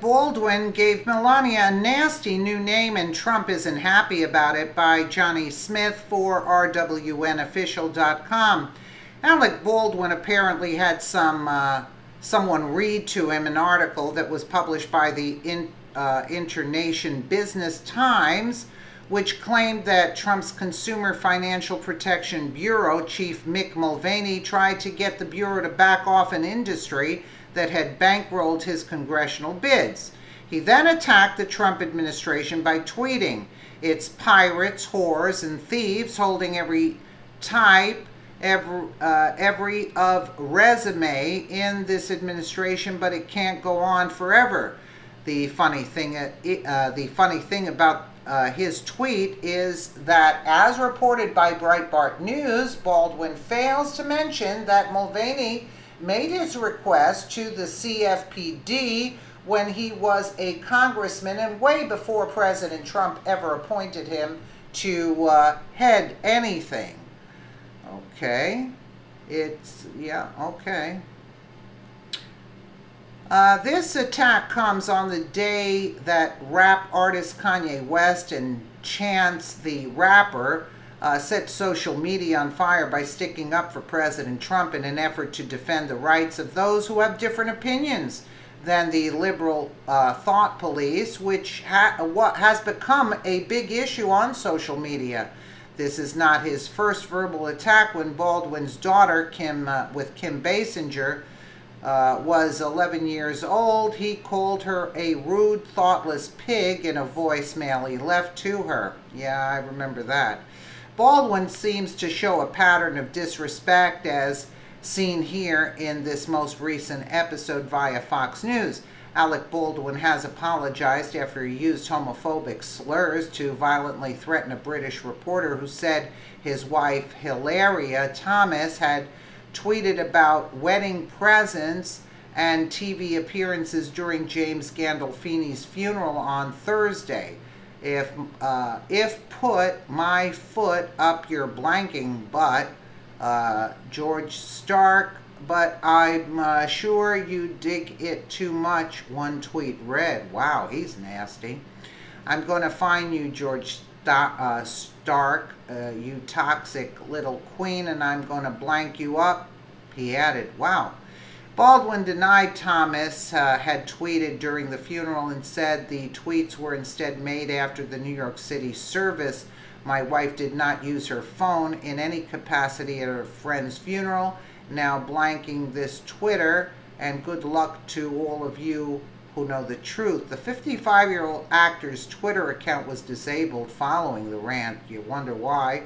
Alec Baldwin gave Melania a nasty new name and Trump isn't happy about it, by Johnny Smith for rwnofficial.com. Alec Baldwin apparently had someone read to him an article that was published by the Internation Business Times, which claimed that Trump's Consumer Financial Protection Bureau chief Mick Mulvaney tried to get the bureau to back off an industry that had bankrolled his congressional bids. He then attacked the Trump administration by tweeting, "It's pirates, whores, and thieves holding every type, every of resume in this administration, but it can't go on forever." The funny thing about his tweet is that, as reported by Breitbart News, Baldwin fails to mention that Mulvaney made his request to the CFPB when he was a congressman and way before President Trump ever appointed him to head anything. Okay. Okay. This attack comes on the day that rap artist Kanye West and Chance the Rapper set social media on fire by sticking up for President Trump in an effort to defend the rights of those who have different opinions than the liberal thought police, which has become a big issue on social media. This is not his first verbal attack. When Baldwin's daughter, Kim Basinger, was 11 years old, he called her a rude, thoughtless pig in a voicemail he left to her. Yeah, I remember that. Baldwin seems to show a pattern of disrespect, as seen here in this most recent episode via Fox News. Alec Baldwin has apologized after he used homophobic slurs to violently threaten a British reporter who said his wife, Hilaria Thomas, had tweeted about wedding presents and TV appearances during James Gandolfini's funeral on Thursday. If put my foot up your blanking butt, George Stark, but I'm sure you dig it too much, one tweet read. Wow, he's nasty. I'm going to find you, George Stark, you toxic little queen, and I'm going to blank you up, he added. Wow. Baldwin denied Thomas had tweeted during the funeral and said the tweets were instead made after the New York City service. My wife did not use her phone in any capacity at her friend's funeral. Now blanking this Twitter, and good luck to all of you who know the truth. The 55-year-old actor's Twitter account was disabled following the rant. You wonder why.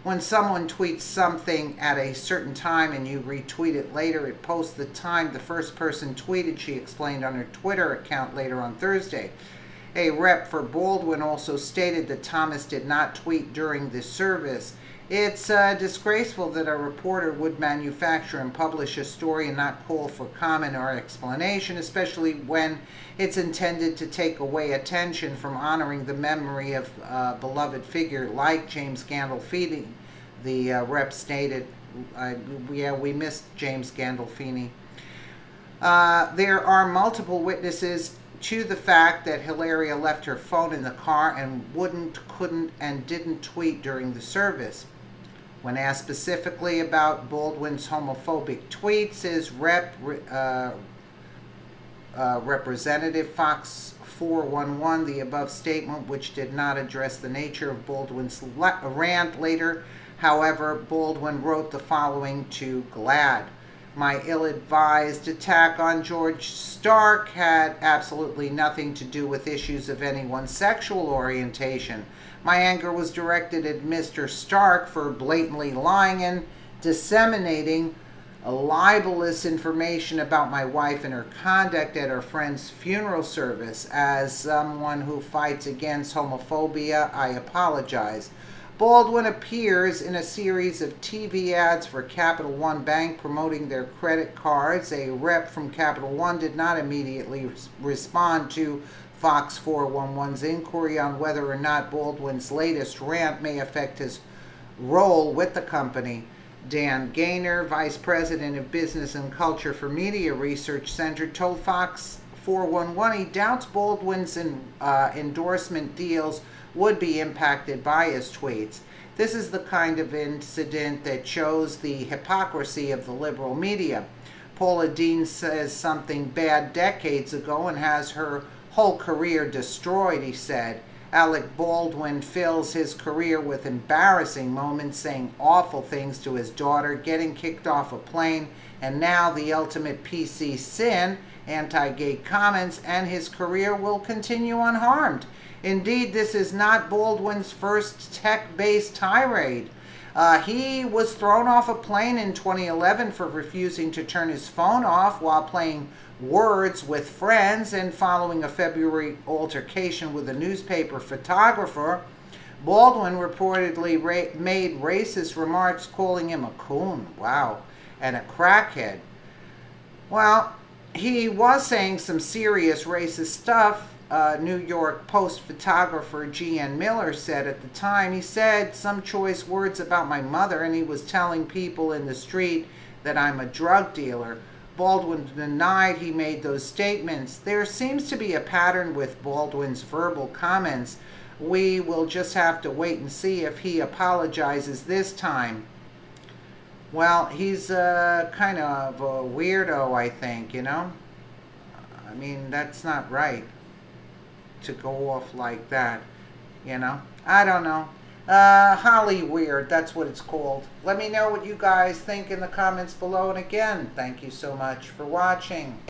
When someone tweets something at a certain time and you retweet it later, it posts the time the first person tweeted, she explained on her Twitter account later on Thursday. A rep for Baldwin also stated that Thomas did not tweet during the service. It's disgraceful that a reporter would manufacture and publish a story and not call for comment or explanation, especially when it's intended to take away attention from honoring the memory of a beloved figure like James Gandolfini. The rep stated, we missed James Gandolfini. There are multiple witnesses to the fact that Hilaria left her phone in the car and couldn't, and didn't tweet during the service. When asked specifically about Baldwin's homophobic tweets, his representative Fox 411, the above statement, which did not address the nature of Baldwin's rant later. However, Baldwin wrote the following to GLAAD. My ill-advised attack on George Stark had absolutely nothing to do with issues of anyone's sexual orientation. My anger was directed at Mr. Stark for blatantly lying and disseminating libelous information about my wife and her conduct at her friend's funeral service. As someone who fights against homophobia, I apologize. Baldwin appears in a series of TV ads for Capital One Bank promoting their credit cards. A rep from Capital One did not immediately respond to Fox 411's inquiry on whether or not Baldwin's latest rant may affect his role with the company. Dan Gaynor, Vice President of Business and Culture for Media Research Center, told Fox 411, he doubts Baldwin's endorsement deals would be impacted by his tweets. This is the kind of incident that shows the hypocrisy of the liberal media. Paula Deen says something bad decades ago and has her whole career destroyed, he said. Alec Baldwin fills his career with embarrassing moments, saying awful things to his daughter, getting kicked off a plane, and now the ultimate PC sin, anti-gay comments, and his career will continue unharmed. Indeed, this is not Baldwin's first tech-based tirade. He was thrown off a plane in 2011 for refusing to turn his phone off while playing Words with friends, and following a February altercation with a newspaper photographer. Baldwin reportedly made racist remarks, calling him a coon, wow, and a crackhead. Well, he was saying some serious racist stuff. New York Post photographer G.N. Miller said at the time. He said some choice words about my mother, and he was telling people in the street that I'm a drug dealer. Baldwin denied he made those statements. There seems to be a pattern with Baldwin's verbal comments. We will just have to wait and see if he apologizes this time. Well, he's kind of a weirdo, I think, you know? I mean, that's not right to go off like that, you know? I don't know. Holly Weird, that's what it's called. Let me know what you guys think in the comments below. And again, thank you so much for watching.